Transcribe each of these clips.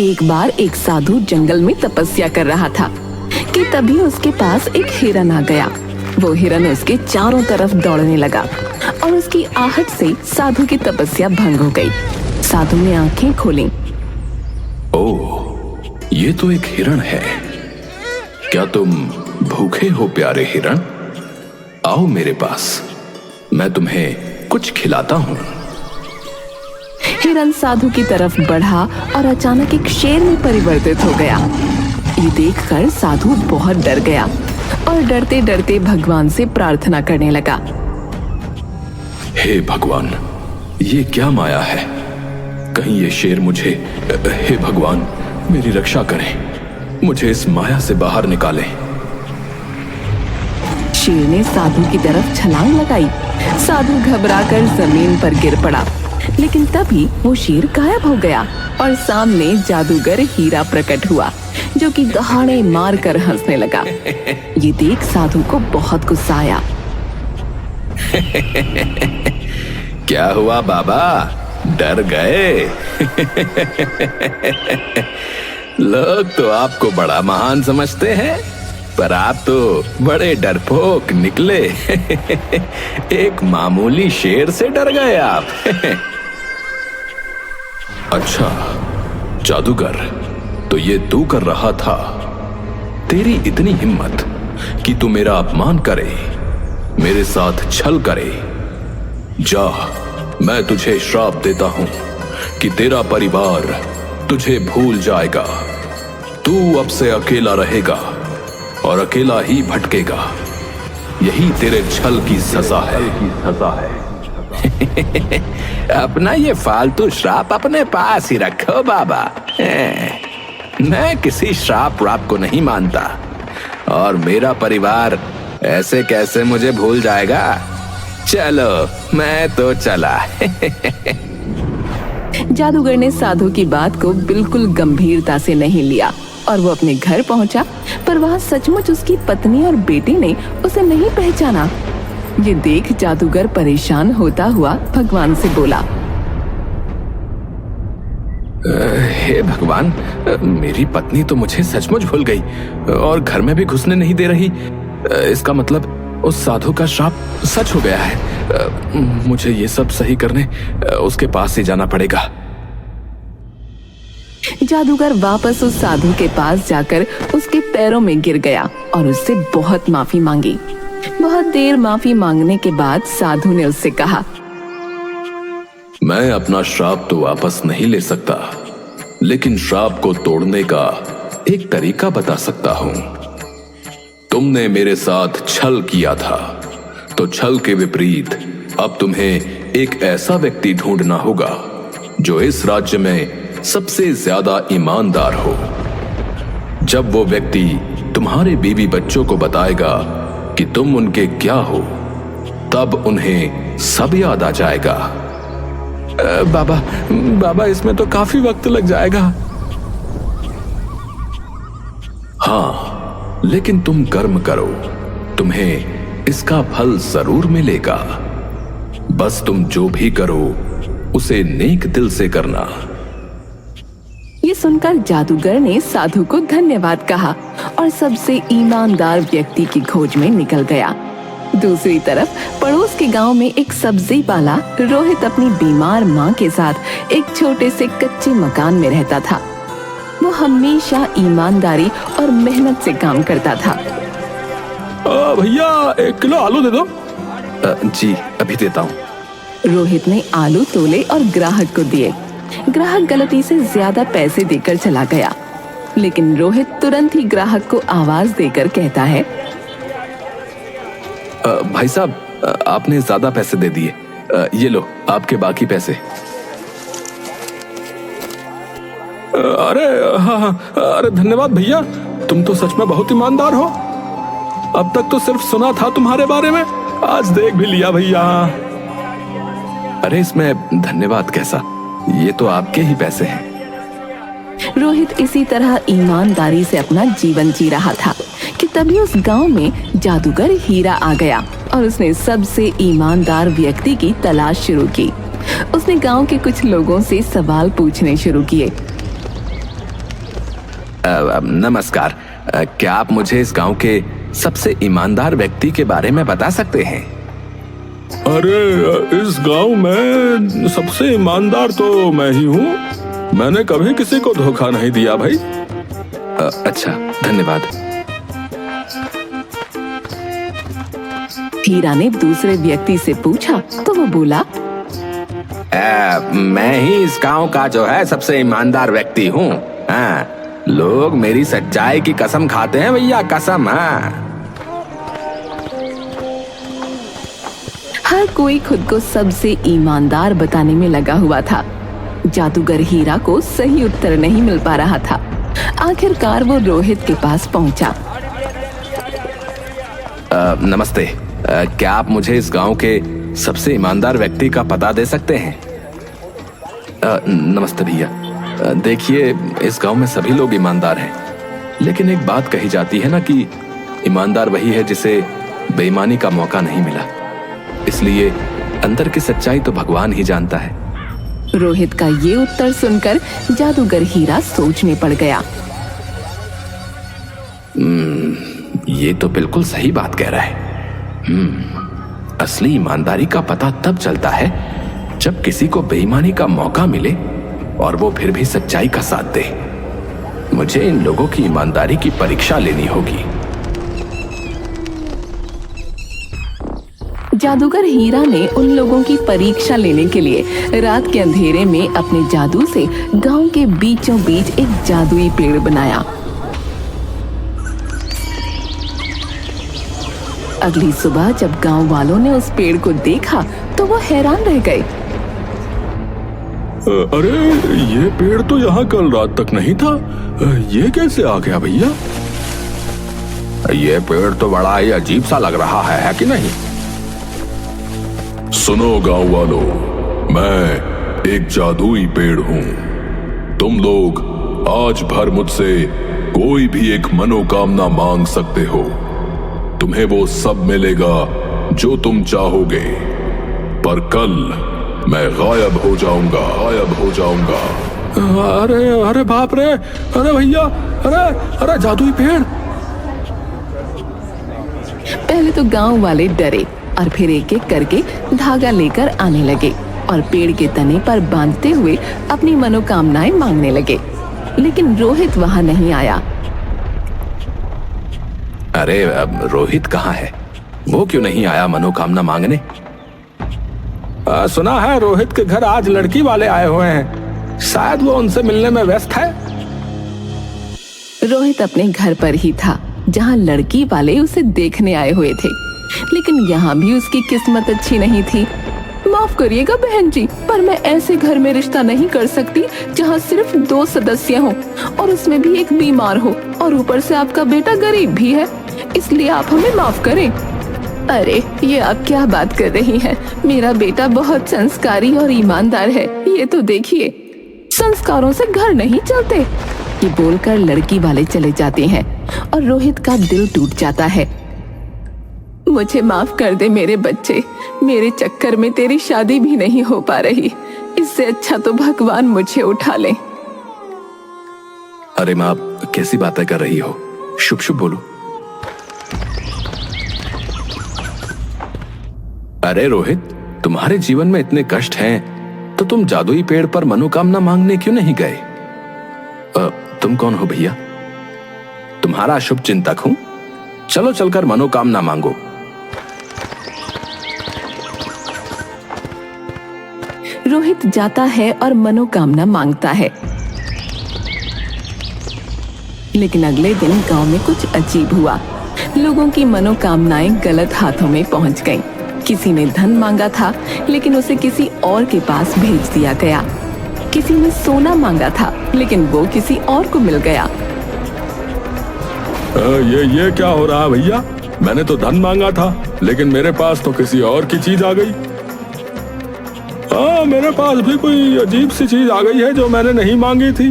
एक बार एक साधु जंगल में तपस्या कर रहा था कि तभी उसके पास एक हिरन आ गया। वो हिरन उसके चारों तरफ दौड़ने लगा और उसकी आहट से साधु की तपस्या भंग हो गई। साधु ने आंखें खोली। ओह, ये तो एक हिरण है। क्या तुम भूखे हो प्यारे हिरण? आओ मेरे पास, मैं तुम्हें कुछ खिलाता हूँ। हिरन साधु की तरफ बढ़ा और अचानक एक शेर में परिवर्तित हो गया। ये देखकर साधु बहुत डर गया और डरते डरते भगवान से प्रार्थना करने लगा। हे भगवान, ये क्या माया है? कहीं ये शेर मुझे, हे भगवान मेरी रक्षा करें, मुझे इस माया से बाहर निकालें। शेर ने साधु की तरफ छलांग लगाई। साधु घबराकर जमीन पर गिर पड़ा, लेकिन तभी वो शेर गायब हो गया और सामने जादूगर हीरा प्रकट हुआ, जो कि दहाड़े मारकर हंसने लगा। ये देख साधु को बहुत गुस्सा आया। क्या हुआ बाबा, डर गए? लोग तो आपको बड़ा महान समझते हैं, पर आप तो बड़े डरपोक निकले। एक मामूली शेर से डर गए आप। अच्छा जादूगर, तो ये तू कर रहा था? तेरी इतनी हिम्मत कि तू मेरा अपमान करे, मेरे साथ छल करे। जा, मैं तुझे श्राप देता हूं कि तेरा परिवार तुझे भूल जाएगा। तू अब से अकेला रहेगा और अकेला ही भटकेगा। यही तेरे छल की सजा है। अपना ये फालतू श्राप अपने पास ही रखो बाबा। मैं किसी श्राप व्राप को नहीं मानता, और मेरा परिवार ऐसे कैसे मुझे भूल जाएगा। चलो मैं तो चला। जादूगर ने साधु की बात को बिल्कुल गंभीरता से नहीं लिया और वो अपने घर पहुंचा, पर वहां सचमुच उसकी पत्नी और बेटी ने उसे नहीं पहचाना। ये देख जादूगर परेशान होता हुआ भगवान से बोला। हे भगवान, मेरी पत्नी तो मुझे सचमुच भूल गई और घर में भी घुसने नहीं दे रही। इसका मतलब उस साधु का श्राप सच हो गया है। मुझे ये सब सही करने उसके पास ही जाना पड़ेगा। जादूगर वापस उस साधु के पास जाकर उसके पैरों में गिर गया और उससे बहुत माफी मांगी। बहुत देर माफी मांगने के बाद साधु ने उससे कहा, मैं अपना श्राप तो वापस नहीं ले सकता, लेकिन श्राप को तोड़ने का एक तरीका बता सकता हूं। तुमने मेरे साथ छल किया था, तो छल के विपरीत अब तुम्हें एक ऐसा व्यक्ति ढूंढना होगा जो इस राज्य में सबसे ज्यादा ईमानदार हो। जब वो व्यक्ति तुम्हारे बीवी बच्चों को बताएगा कि तुम उनके क्या हो, तब उन्हें सब याद आ जाएगा। बाबा इसमें तो काफी वक्त लग जाएगा। हाँ, लेकिन तुम कर्म करो, तुम्हें इसका फल जरूर मिलेगा। बस तुम जो भी करो उसे नेक दिल से करना। ये सुनकर जादूगर ने साधु को धन्यवाद कहा और सबसे ईमानदार व्यक्ति की खोज में निकल गया। दूसरी तरफ पड़ोस के गांव में एक सब्जी वाला रोहित अपनी बीमार मां के साथ एक छोटे से कच्चे मकान में रहता था। वो हमेशा ईमानदारी और मेहनत से काम करता था। भैया 1 किलो आलू दे दो। जी अभी देता हूँ। रोहित ने आलू तोले और ग्राहक को दिए। ग्राहक गलती से ज्यादा पैसे देकर चला गया, लेकिन रोहित तुरंत ही ग्राहक को आवाज देकर कहता है, भाई साहब, आपने ज्यादा पैसे दे दिए। ये लो आपके बाकी पैसे। अरे हाँ, अरे धन्यवाद भैया, तुम तो सच में बहुत ईमानदार हो। अब तक तो सिर्फ सुना था तुम्हारे बारे में, आज देख भी लिया भैया। अरे इसमें धन्यवाद कैसा, ये तो आपके ही पैसे हैं। रोहित इसी तरह ईमानदारी से अपना जीवन जी रहा था कि तभी उस गांव में जादूगर हीरा आ गया और उसने सबसे ईमानदार व्यक्ति की तलाश शुरू की। उसने गांव के कुछ लोगों से सवाल पूछने शुरू किए। नमस्कार। क्या आप मुझे इस गांव के सबसे ईमानदार व्यक्ति के बारे में बता सकते हैं? अरे, इस गांव में सबसे ईमानदार तो मैं ही हूँ। मैंने कभी किसी को धोखा नहीं दिया भाई। अच्छा, धन्यवाद। हीरा ने दूसरे व्यक्ति से पूछा तो वो बोला, मैं ही इस गांव का जो है सबसे ईमानदार व्यक्ति हूँ। हाँ, लोग मेरी सच्चाई की कसम खाते हैं भैया, कसम। हाँ, हर कोई खुद को सबसे ईमानदार बताने में लगा हुआ था। जादूगर हीरा को सही उत्तर नहीं मिल पा रहा था। आखिरकार वो रोहित के पास पहुंचा। नमस्ते। क्या आप मुझे इस गांव के सबसे ईमानदार व्यक्ति का पता दे सकते हैं? नमस्ते भैया। देखिए, इस गांव में सभी लोग ईमानदार हैं, लेकिन एक बात कही जाती है ना कि ईमानदार वही है जिसे बेईमानी का मौका नहीं मिला। इसलिए अंदर की सच्चाई तो भगवान ही जानता है। रोहित का ये उत्तर सुनकर जादूगर हीरा सोच में पड़ गया। ये तो बिल्कुल सही बात कह रहा है। असली ईमानदारी का पता तब चलता है जब किसी को बेईमानी का मौका मिले और वो फिर भी सच्चाई का साथ दे। मुझे इन लोगों की ईमानदारी की परीक्षा लेनी होगी। जादूगर हीरा ने उन लोगों की परीक्षा लेने के लिए रात के अंधेरे में अपने जादू से गांव के बीचों बीच एक जादुई पेड़ बनाया। अगली सुबह जब गांव वालों ने उस पेड़ को देखा तो वो हैरान रह गए। अरे, ये पेड़ तो यहाँ कल रात तक नहीं था। ये कैसे आ गया भैया? ये पेड़ तो बड़ा ही अजीब सा लग रहा है कि नहीं? सुनो गांव वालों, मैं एक जादुई पेड़ हूँ। तुम लोग आज भर मुझसे कोई भी एक मनोकामना मांग सकते हो। तुम्हें वो सब मिलेगा जो तुम चाहोगे, पर कल मैं गायब हो जाऊंगा। अरे अरे बाप रे! अरे भैया, अरे जादुई पेड़! पहले तो गांव वाले डरे और फिर एक एक करके धागा लेकर आने लगे और पेड़ के तने पर बांधते हुए अपनी मनोकामनाएं मांगने लगे। लेकिन रोहित वहां नहीं आया। अरे, अब रोहित कहाँ है? वो क्यों नहीं आया मनोकामना मांगने? सुना है रोहित के घर आज लड़की वाले आए हुए हैं। शायद वो उनसे मिलने में व्यस्त है। रोहित अपने घर पर ही था जहां लड़की वाले उसे देखने आए हुए थे, लेकिन यहाँ भी उसकी किस्मत अच्छी नहीं थी। माफ करिएगा बहन जी, पर मैं ऐसे घर में रिश्ता नहीं कर सकती जहाँ सिर्फ 2 सदस्य हों और उसमें भी एक बीमार हो और ऊपर से आपका बेटा गरीब भी है। इसलिए आप हमें माफ करें। अरे, ये आप क्या बात कर रही हैं? मेरा बेटा बहुत संस्कारी और ईमानदार है। ये तो देखिए, संस्कारों से घर नहीं चलते। ये बोलकर लड़की वाले चले जाते हैं और रोहित का दिल टूट जाता है। मुझे माफ कर दे मेरे बच्चे, मेरे चक्कर में तेरी शादी भी नहीं हो पा रही। इससे अच्छा तो भगवान मुझे उठा ले। अरे माँ, कैसी बातें कर रही हो? शुभ शुभ बोलो। अरे रोहित, तुम्हारे जीवन में इतने कष्ट हैं तो तुम जादुई पेड़ पर मनोकामना मांगने क्यों नहीं गए? तुम कौन हो भैया? तुम्हारा शुभ चिंतक हूं। चलो चलकर मनोकामना मांगो। रोहित जाता है और मनोकामना मांगता है, लेकिन अगले दिन गांव में कुछ अजीब हुआ। लोगों की मनोकामनाएं गलत हाथों में पहुंच गईं। किसी ने धन मांगा था, लेकिन उसे किसी और के पास भेज दिया गया। किसी ने सोना मांगा था, लेकिन वो किसी और को मिल गया। ये क्या हो रहा है भैया? मैंने तो धन मांगा था, लेकिन मेरे पास तो किसी और की चीज आ गई। मेरे पास भी कोई अजीब सी चीज आ गई है जो मैंने नहीं मांगी थी।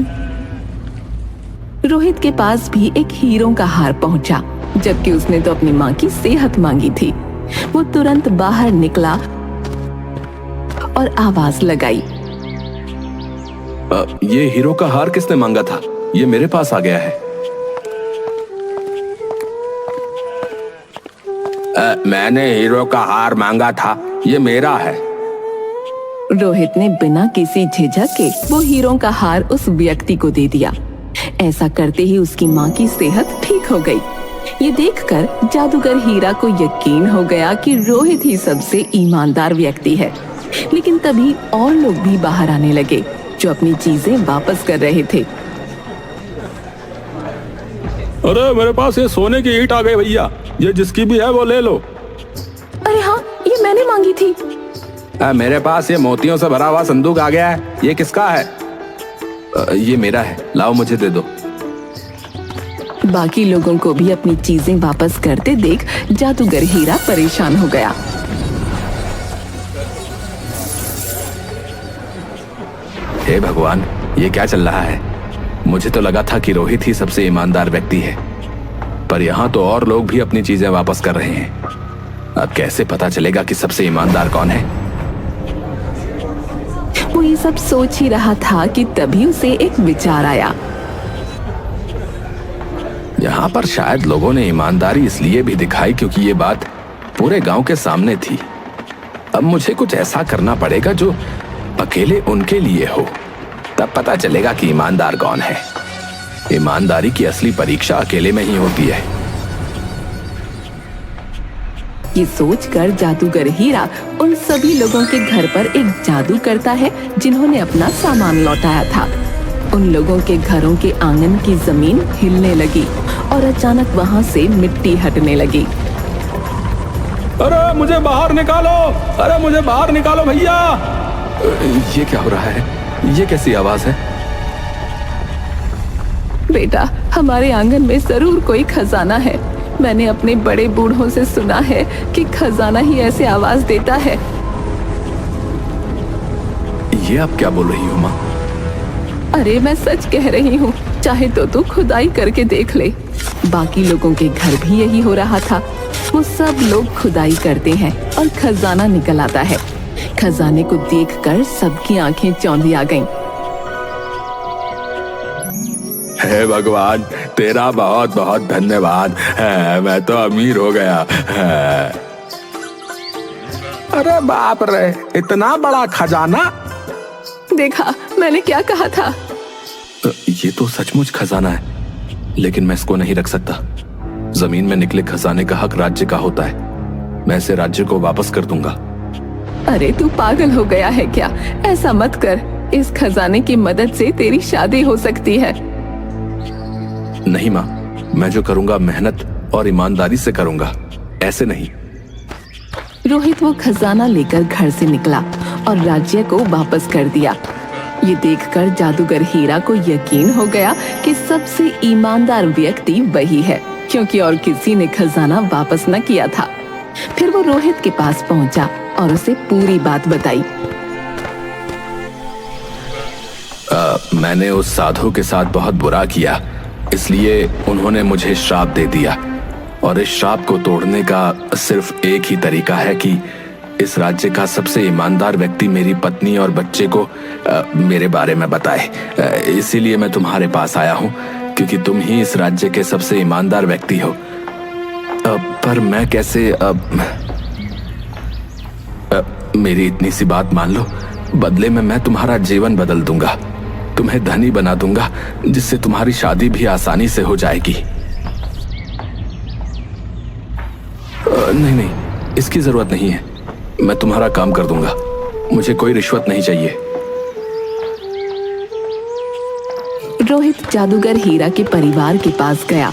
रोहित के पास भी एक हीरों का हार पहुंचा, जबकि उसने तो अपनी माँ की सेहत मांगी थी। वो तुरंत बाहर निकला और आवाज लगाई। ये हीरो का हार किसने मांगा था? ये मेरे पास आ गया है। मैंने हीरो का हार मांगा था, ये मेरा है। रोहित ने बिना किसी झिझक के वो हीरो का हार उस व्यक्ति को दे दिया। ऐसा करते ही उसकी माँ की सेहत ठीक हो गई। ये देखकर जादूगर हीरा को यकीन हो गया कि रोहित ही सबसे ईमानदार व्यक्ति है। लेकिन तभी और लोग भी बाहर आने लगे जो अपनी चीजें वापस कर रहे थे। अरे मेरे पास ये सोने की ईंट आ गई भैया, ये जिसकी भी है वो ले लो। अरे हाँ, ये मैंने मांगी थी। मेरे पास ये मोतियों से भरा हुआ संदूक आ गया है, ये किसका है? ये मेरा है, लाओ मुझे दे दो। बाकी लोगों को भी अपनी चीजें वापस करते देख जादूगर हीरा परेशान हो गया। हे भगवान, ये क्या चल रहा है? मुझे तो लगा था कि रोहित ही सबसे ईमानदार व्यक्ति है, पर यहाँ तो और लोग भी अपनी चीजें वापस कर रहे हैं। अब कैसे पता चलेगा कि सबसे ईमानदार कौन है? वो ये सब सोच ही रहा था कि तभी उसे एक विचार आया। यहाँ पर शायद लोगों ने ईमानदारी इसलिए भी दिखाई क्योंकि ये बात पूरे गांव के सामने थी। अब मुझे कुछ ऐसा करना पड़ेगा जो अकेले उनके लिए हो, तब पता चलेगा कि ईमानदार कौन है। ईमानदारी की असली परीक्षा अकेले में ही होती है। ये सोचकर जादूगर हीरा उन सभी लोगों के घर पर एक जादू करता है जिन्होंने अपना सामान लौटाया था। उन लोगों के घरों के आंगन की जमीन हिलने लगी और अचानक वहां से मिट्टी हटने लगी। अरे मुझे बाहर निकालो, अरे मुझे बाहर निकालो भैया। ये क्या हो रहा है? ये कैसी आवाज है? बेटा, हमारे आंगन में जरूर कोई खजाना है। मैंने अपने बड़े बूढ़ों से सुना है कि खजाना ही ऐसे आवाज देता है। ये आप क्या बोल रही हो माँ? अरे मैं सच कह रही हूँ, चाहे तो तू खुदाई करके देख ले। बाकी लोगों के घर भी यही हो रहा था। वो सब लोग खुदाई करते हैं और खजाना निकल आता है। खजाने को देखकर सबकी आंखें चौंधी आ गईं। हे भगवान, तेरा बहुत बहुत धन्यवाद है, मैं तो अमीर हो गया है। अरे बाप रे, इतना बड़ा खजाना! देखा, मैंने क्या कहा था। ये तो सचमुच खजाना है, लेकिन मैं इसको नहीं रख सकता। जमीन में निकले खजाने का हक राज्य का होता है। मैं इसे राज्य को वापस कर दूंगा। अरे तू पागल हो गया है क्या? ऐसा मत कर। इस खजाने की मदद से तेरी शादी हो सकती है। नहीं माँ, मैं जो करूंगा मेहनत और ईमानदारी से करूंगा, ऐसे नहीं। रोहित वो खजाना लेकर घर से निकला और राज्य को वापस कर दिया। ये देखकर जादूगर हीरा को यकीन हो गया कि सबसे ईमानदार व्यक्ति वही है, क्योंकि और किसी ने खजाना वापस न किया था। फिर वो रोहित के पास पहुंचा और उसे पूरी बात बताई। मैंने उस साधु के साथ बहुत बुरा किया, इसलिए उन्होंने मुझे श्राप दे दिया, और इस श्राप को तोड़ने का सिर्फ एक ही तरीका है कि इस राज्य का सबसे ईमानदार व्यक्ति मेरी पत्नी और बच्चे को मेरे बारे में बताए। इसीलिए मैं तुम्हारे पास आया हूँ, क्योंकि तुम ही इस राज्य के सबसे ईमानदार व्यक्ति हो। पर मैं कैसे? मेरी इतनी सी बात मान लो, बदले में मैं तुम्हारा जीवन बदल दूंगा, तुम्हें धनी बना दूंगा, जिससे तुम्हारी शादी भी आसानी से हो जाएगी। नहीं नहीं, इसकी जरूरत नहीं है। मैं तुम्हारा काम कर दूंगा, मुझे कोई रिश्वत नहीं चाहिए। रोहित जादूगर हीरा के परिवार के पास गया।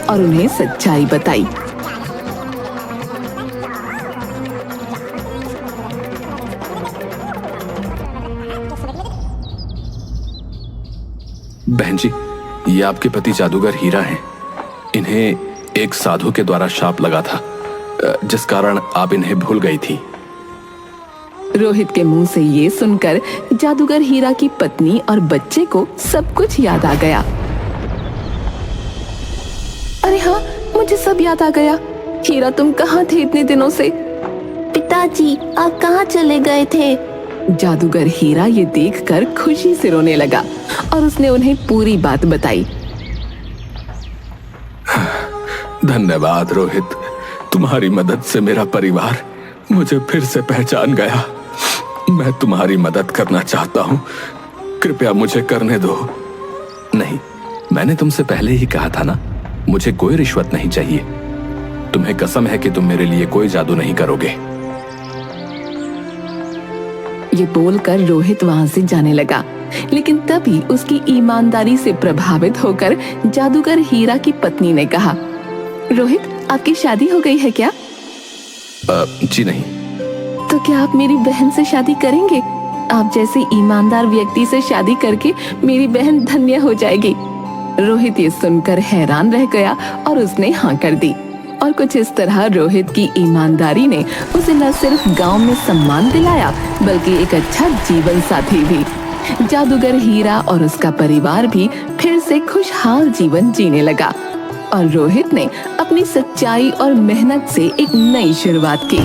और उन्हें सच्चाई बताई। बहन जी, ये आपके पति जादूगर हीरा हैं। इन्हें एक साधु के द्वारा शाप लगा था, जिस कारण आप इन्हें भूल गई थी। रोहित के मुंह से ये सुनकर जादूगर हीरा की पत्नी और बच्चे को सब कुछ याद आ गया। अरे हाँ, मुझे सब याद आ गया। हीरा, तुम कहाँ थे इतने दिनों से? पिताजी, आप कहाँ चले गए थे? जादूगर हीरा ये देखकर खुशी से रोने लगा और उसने उन्हें पूरी बात बताई। धन्यवाद रोहित, तुम्हारी मदद से मेरा परिवार मुझे फिर से पहचान गया। मैं तुम्हारी मदद करना चाहता हूँ, कृपया मुझे करने दो। नहीं, मैंने तुमसे पहले ही कहा था ना, मुझे कोई रिश्वत नहीं चाहिए। तुम्हें कसम है कि तुम मेरे लिए कोई जादू नहीं करोगे। ये बोलकर रोहित वहां से जाने लगा, लेकिन तभी उसकी ईमानदारी से प्रभावित होकर जादूगर हीरा की पत्नी ने कहा, रोहित, आपकी शादी हो गई है क्या? जी नहीं। तो क्या आप मेरी बहन से शादी करेंगे? आप जैसे ईमानदार व्यक्ति से शादी करके मेरी बहन धन्य हो जाएगी। रोहित ये सुनकर हैरान रह गया और उसने हाँ कर दी। और कुछ इस तरह रोहित की ईमानदारी ने उसे न सिर्फ गांव में सम्मान दिलाया, बल्कि एक अच्छा जीवन साथी भी। जादूगर हीरा और उसका परिवार भी फिर से खुशहाल जीवन जीने लगा और रोहित ने अपनी सच्चाई और मेहनत से एक नई शुरुआत की।